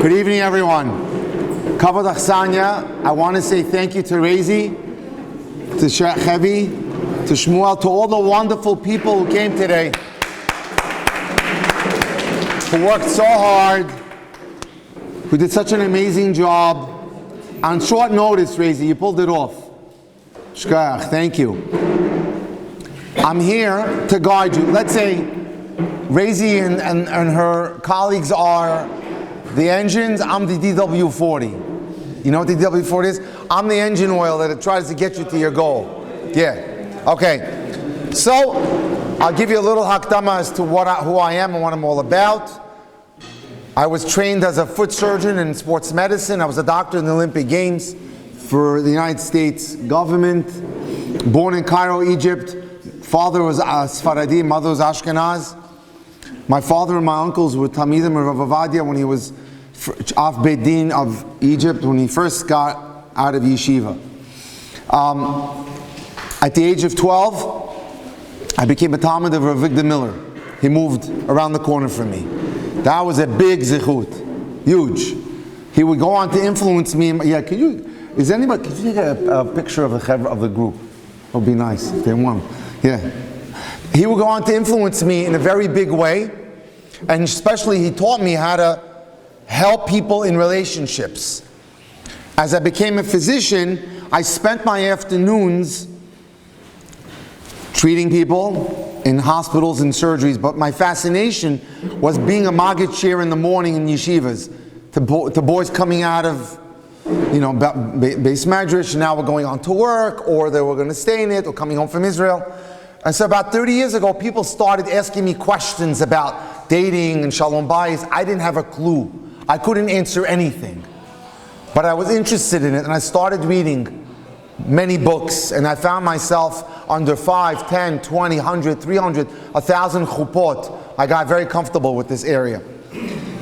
Good evening, everyone. Kavod Achsanya, I want to say thank you to Rezi, to Chevi, to Shmuel, to all the wonderful people who came today, who worked so hard, who did such an amazing job. On short notice, Rezi, you pulled it off. Shkach, thank you. I'm here to guide you. Let's say Rezi and her colleagues are the engines, I'm the DW40. You know what the DW40 is? I'm the engine oil that it tries to get you to your goal. Yeah. Okay. So, I'll give you a little hakdama as to who I am and what I'm all about. I was trained as a foot surgeon in sports medicine. I was a doctor in the Olympic Games for the United States government. Born in Cairo, Egypt. Father was Sfaradi, mother was Ashkenaz. My father and my uncles were Talmidim of Rav Ovadia when he was Af Beit Din of Egypt, when he first got out of yeshiva. At the age of 12, I became a Talmid of Rav Victor Miller. He moved around the corner from me. That was a big zichut, huge. He would go on to influence me. Yeah, could you take a picture of the group? It would be nice if they want. Yeah. He would go on to influence me in a very big way, and especially he taught me how to help people in relationships. As I became a physician, I spent my afternoons treating people in hospitals and surgeries, but my fascination was being a maggid shir in the morning in yeshivas, to boys coming out of base madrash, and now we're going on to work, or they were going to stay in it, or coming home from Israel. And so about 30 years ago, people started asking me questions about dating and shalom bayis. I didn't have a clue. I couldn't answer anything. But I was interested in it, and I started reading many books, and I found myself under 5, 10, 20, 100, 300, 1,000 chupot. I got very comfortable with this area.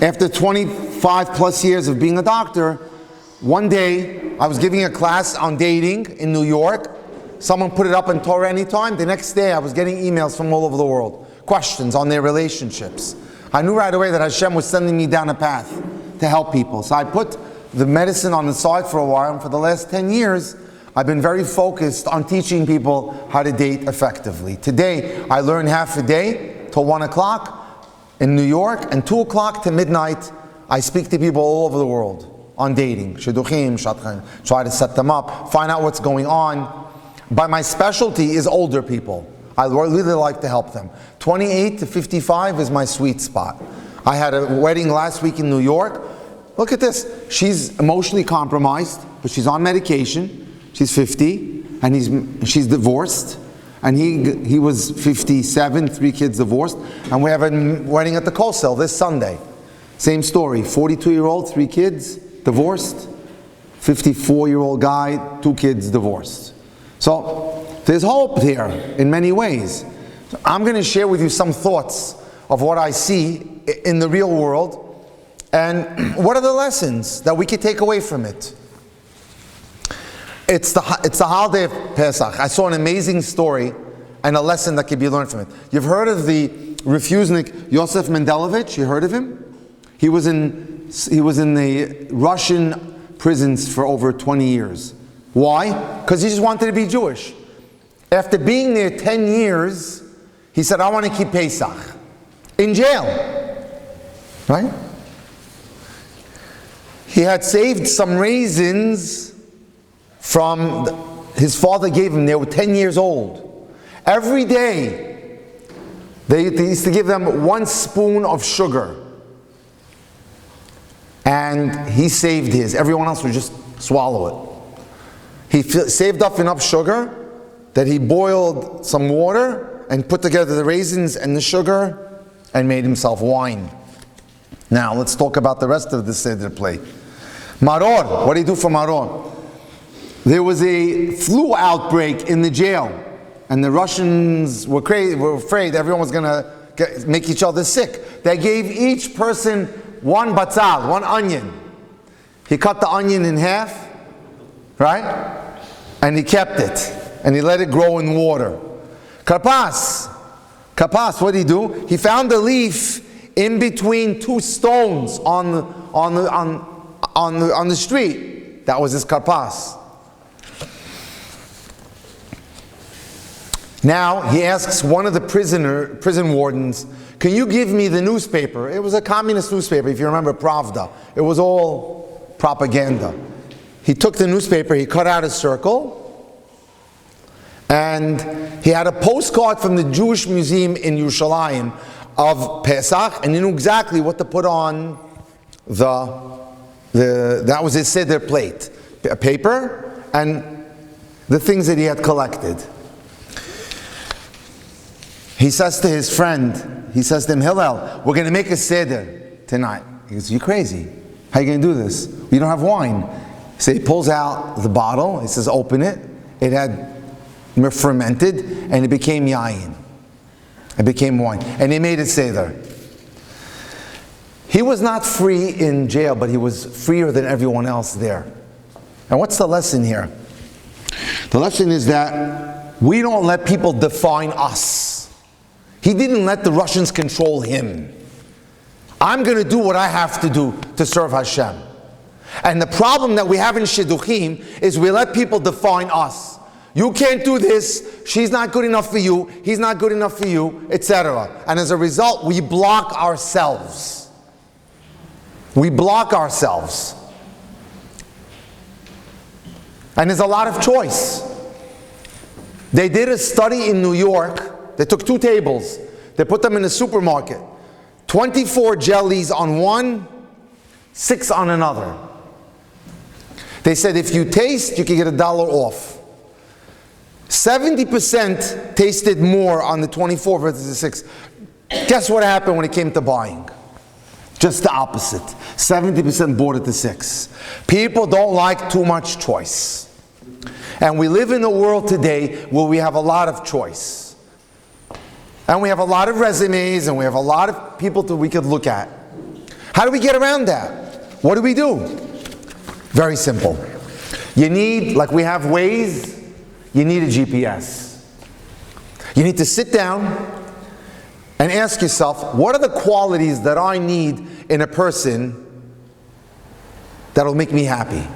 After 25 plus years of being a doctor, one day I was giving a class on dating in New York. Someone put it up on Torah Anytime. The next day I was getting emails from all over the world, questions on their relationships. I knew right away that Hashem was sending me down a path to help people. So I put the medicine on the side for a while, and for the last 10 years, I've been very focused on teaching people how to date effectively. Today, I learn half a day till 1 o'clock in New York, and 2 o'clock to midnight, I speak to people all over the world on dating. Shidduchim, shatchan, try to set them up, find out what's going on. But my specialty is older people. I really like to help them. 28 to 55 is my sweet spot. I had a wedding last week in New York. Look at this. She's emotionally compromised, but she's on medication. She's 50, and she's divorced. And he was 57, 3 kids divorced. And we have a wedding at the Kosel this Sunday. Same story. 42-year-old, 3 kids, divorced. 54-year-old guy, 2 kids divorced. So, there's hope here in many ways. So I'm going to share with you some thoughts of what I see in the real world, and what are the lessons that we could take away from it. It's the holiday of Pesach. I saw an amazing story and a lesson that could be learned from it. You've heard of the refusnik Yosef Mendelevich? You heard of him? He was in the Russian prisons for over 20 years. Why? Because he just wanted to be Jewish. After being there 10 years, he said, I want to keep Pesach. In jail. Right? He had saved some raisins from his father gave him. They were 10 years old. Every day, they used to give them 1 spoon of sugar. And he saved his. Everyone else would just swallow it. He saved up enough sugar that he boiled some water and put together the raisins and the sugar and made himself wine. Now, let's talk about the rest of the Seder plate. Maror. What do you do for maror? There was a flu outbreak in the jail, and the Russians were afraid everyone was going to make each other sick. They gave each person 1 batzal, 1 onion. He cut the onion in half, right? And he kept it. And he let it grow in water. Kapas, what did he do? He found a leaf in between 2 stones on on the street. That was his karpas. Now he asks one of the prison wardens, "Can you give me the newspaper?" It was a communist newspaper, if you remember, Pravda. It was all propaganda. He took the newspaper, he cut out a circle, and he had a postcard from the Jewish Museum in Yerushalayim of Pesach, and he knew exactly what to put on that was his seder plate, a paper, and the things that he had collected. He says to his friend, he says to him, "Hillel, we're going to make a seder tonight." He goes, "You crazy? How are you going to do this? We don't have wine." So he pulls out the bottle, he says, "Open it." It had fermented, and it became yayin. It became wine. And he made it seder. He was not free in jail, but he was freer than everyone else there. And what's the lesson here? The lesson is that we don't let people define us. He didn't let the Russians control him. I'm going to do what I have to do to serve Hashem. And the problem that we have in Shidduchim is we let people define us. You can't do this, she's not good enough for you, he's not good enough for you, etc. And as a result, we block ourselves. We block ourselves. And there's a lot of choice. They did a study in New York. They took 2 tables, they put them in a supermarket. 24 jellies on one, 6 on another. They said if you taste, you can get $1 off. 70% tasted more on the 24 versus the 6. Guess what happened when it came to buying? Just the opposite. 70% bought at the 6. People don't like too much choice. And we live in a world today where we have a lot of choice. And we have a lot of resumes, and we have a lot of people that we could look at. How do we get around that? What do we do? Very simple. You need, like we have Waze, you need a GPS. You need to sit down and ask yourself, what are the qualities that I need in a person that'll make me happy?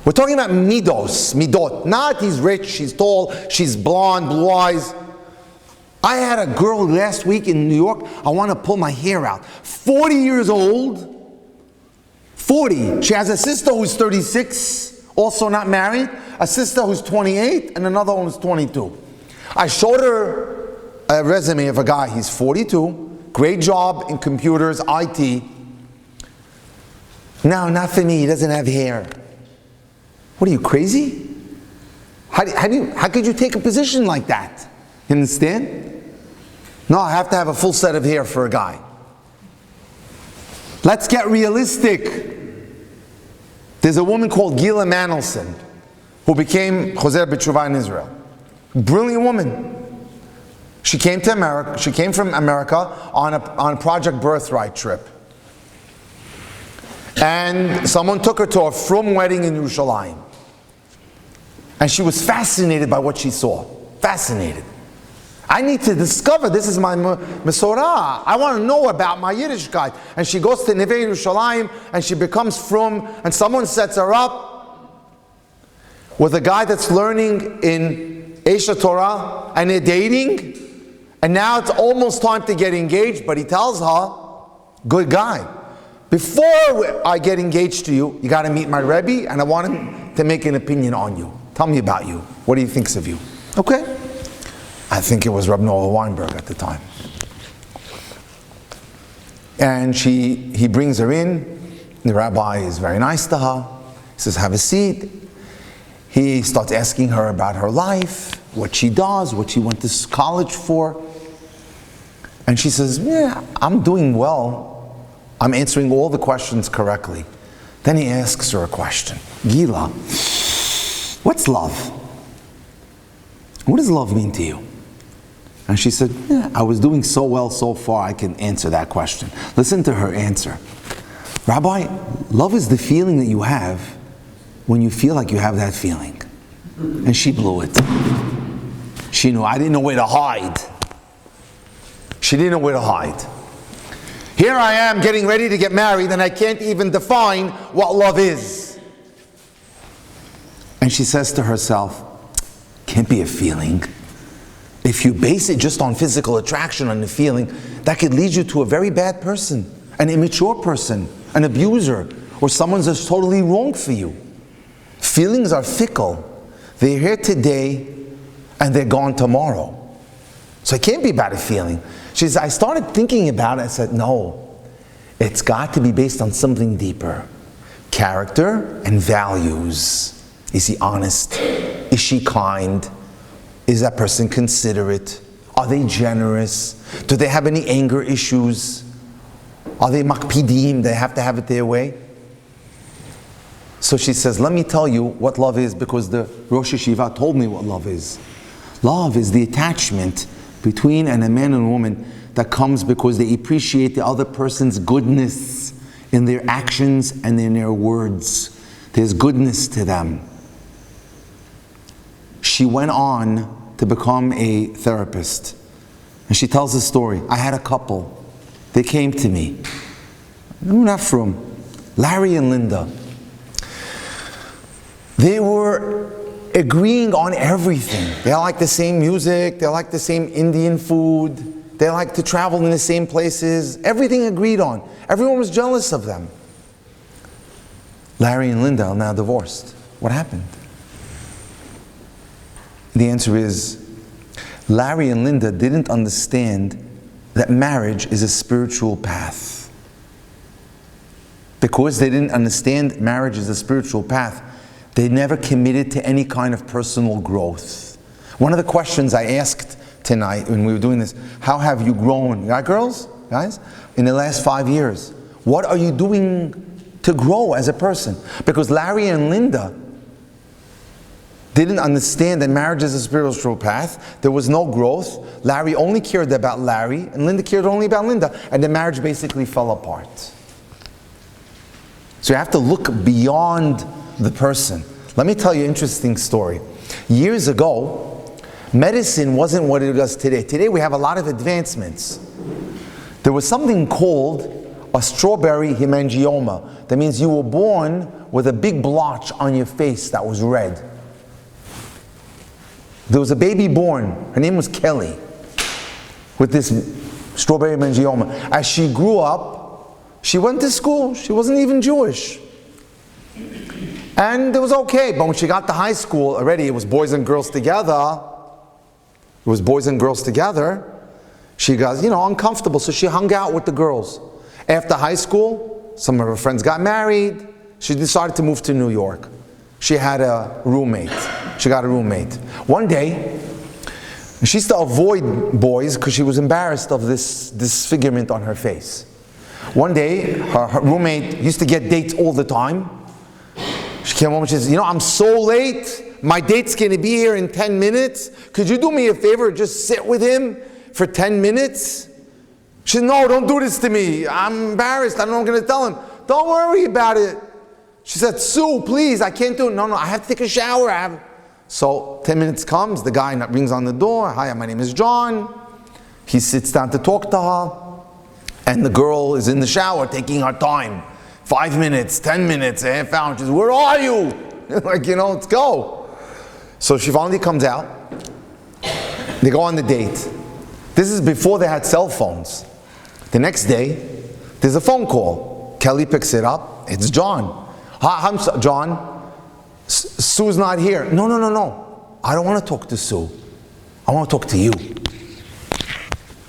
We're talking about midot. Not he's rich, she's tall, she's blonde, blue eyes. I had a girl last week in New York, I want to pull my hair out. 40 years old, 40. She has a sister who's 36, also not married, a sister who's 28, and another one who's 22. I showed her a resume of a guy, he's 42, great job in computers, IT. No, not for me, he doesn't have hair. What are you, crazy? How could you take a position like that? You understand? No, I have to have a full set of hair for a guy. Let's get realistic. There's a woman called Gila Mandelson who became Choser B'Tshuvah in Israel. Brilliant woman. She came to America. She came from America on a Project Birthright trip. And someone took her to a frum wedding in Yerushalayim. And she was fascinated by what she saw. Fascinated. I need to discover, this is my Mesorah. I want to know about my Yiddishkeit. And she goes to Neve Yerushalayim and she becomes frum, and someone sets her up with a guy that's learning in Esha Torah, and they're dating, and now it's almost time to get engaged, but he tells her, good guy, before I get engaged to you, you got to meet my Rebbe, and I want him to make an opinion on you. Tell me about you. What do you think of you? Okay. I think it was Reb Noah Weinberg at the time. And he brings her in. The rabbi is very nice to her. He says, have a seat. He starts asking her about her life, what she does, what she went to college for. And she says, yeah, I'm doing well. I'm answering all the questions correctly. Then he asks her a question. Gila, what's love? What does love mean to you? And she said, yeah, I was doing so well so far, I can answer that question. Listen to her answer. Rabbi, love is the feeling that you have when you feel like you have that feeling. And she blew it. She knew, I didn't know where to hide. She didn't know where to hide. Here I am getting ready to get married and I can't even define what love is. And she says to herself, can't be a feeling. If you base it just on physical attraction, on the feeling, that could lead you to a very bad person, an immature person, an abuser, or someone that's totally wrong for you. Feelings are fickle. They're here today and they're gone tomorrow. So it can't be about a feeling. She says, I started thinking about it. I said, no, it's got to be based on something deeper. Character and values. Is he honest? Is she kind? Is that person considerate? Are they generous? Do they have any anger issues? Are they makpidim? They have to have it their way? So she says, let me tell you what love is, because the Rosh Yeshiva told me what love is. Love is the attachment between a man and a woman that comes because they appreciate the other person's goodness in their actions and in their words. There's goodness to them. She went on to become a therapist. And she tells a story. I had a couple. They came to me. Where not from? Larry and Linda. They were agreeing on everything. They like the same music. They like the same Indian food. They like to travel in the same places. Everything agreed on. Everyone was jealous of them. Larry and Linda are now divorced. What happened? The answer is, Larry and Linda didn't understand that marriage is a spiritual path. Because they didn't understand marriage is a spiritual path, they never committed to any kind of personal growth. One of the questions I asked tonight when we were doing this, how have you grown? Right, girls? Guys? In the last 5 years. What are you doing to grow as a person? Because Larry and Linda didn't understand that marriage is a spiritual path. There was no growth. Larry only cared about Larry, and Linda cared only about Linda. And the marriage basically fell apart. So you have to look beyond the person. Let me tell you an interesting story. Years ago, medicine wasn't what it is today. Today we have a lot of advancements. There was something called a strawberry hemangioma. That means you were born with a big blotch on your face that was red. There was a baby born, her name was Kelly, with this strawberry hemangioma. As she grew up, she went to school. She wasn't even Jewish. And it was okay, but when she got to high school, already it was boys and girls together. It was boys and girls together. She got, uncomfortable, so she hung out with the girls. After high school, some of her friends got married. She decided to move to New York. She had a roommate. She got a roommate. One day, she used to avoid boys because she was embarrassed of this disfigurement on her face. One day, her roommate used to get dates all the time. She came home and she says, I'm so late. My date's going to be here in 10 minutes. Could you do me a favor, just sit with him for 10 minutes? She said, no, don't do this to me. I'm embarrassed. I don't know what I'm going to tell him. Don't worry about it. She said, Sue, please, I can't do it. No, I have to take a shower. So 10 minutes comes, the guy rings on the door. Hi, my name is John. He sits down to talk to her. And the girl is in the shower taking her time. 5 minutes, 10 minutes, a half hour. She says, where are you? Let's go. So she finally comes out. They go on the date. This is before they had cell phones. The next day, there's a phone call. Kelly picks it up. It's John. Hi, John. Sue's not here. No. I don't want to talk to Sue. I want to talk to you.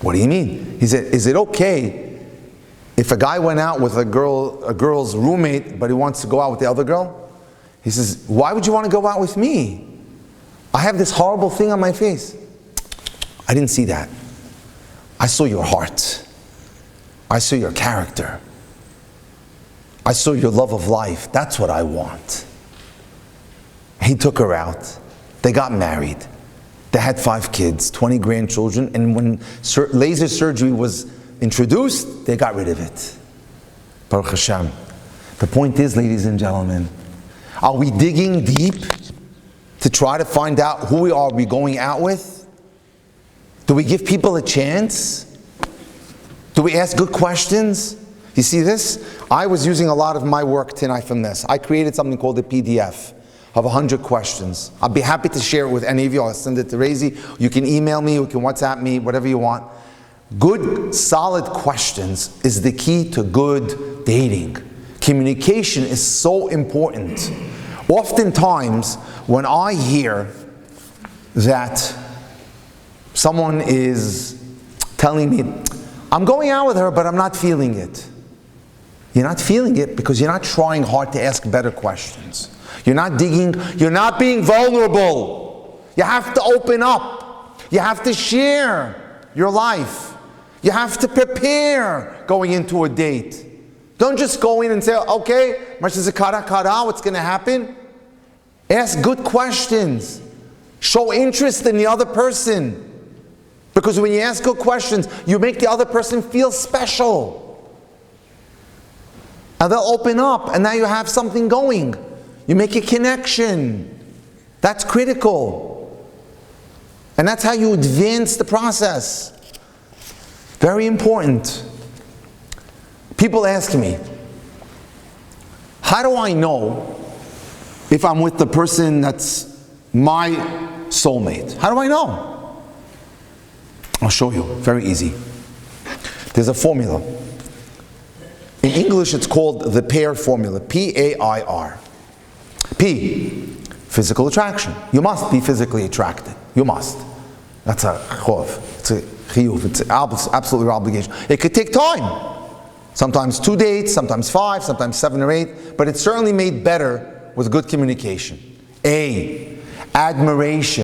What do you mean? He said, is it okay if a guy went out with a girl's roommate, but he wants to go out with the other girl? He says, why would you want to go out with me? I have this horrible thing on my face. I didn't see that. I saw your heart. I saw your character. I saw your love of life. That's what I want. He took her out. They got married. They had 5 kids, 20 grandchildren, and when laser surgery was introduced, they got rid of it. Baruch Hashem. The point is, ladies and gentlemen, are we digging deep to try to find out who we are going out with? Do we give people a chance? Do Do we ask good questions? You see this? I was using a lot of my work tonight from this. I created something called a PDF of 100 questions. I'll be happy to share it with any of you. I'll send it to Razy. You can email me, you can WhatsApp me, whatever you want. Good, solid questions is the key to good dating. Communication is so important. Oftentimes, when I hear that someone is telling me, I'm going out with her, but I'm not feeling it. You're not feeling it because you're not trying hard to ask better questions. You're not digging, you're not being vulnerable. You have to open up. You have to share your life. You have to prepare going into a date. Don't just go in and say, okay, what's going to happen? Ask good questions. Show interest in the other person. Because when you ask good questions, you make the other person feel special. And they'll open up, and now you have something going. You make a connection. That's critical. And that's how you advance the process. Very important. People ask me, how do I know if I'm with the person that's my soulmate? How do I know? I'll show you. Very easy. There's a formula. In English, it's called the PAIR formula. P-A-I-R. P, physical attraction. You must be physically attracted. You must. That's a chov. It's a chiyuv. It's absolutely your obligation. It could take time. Sometimes 2 dates, sometimes 5, sometimes 7 or 8. But it's certainly made better with good communication. A, admiration.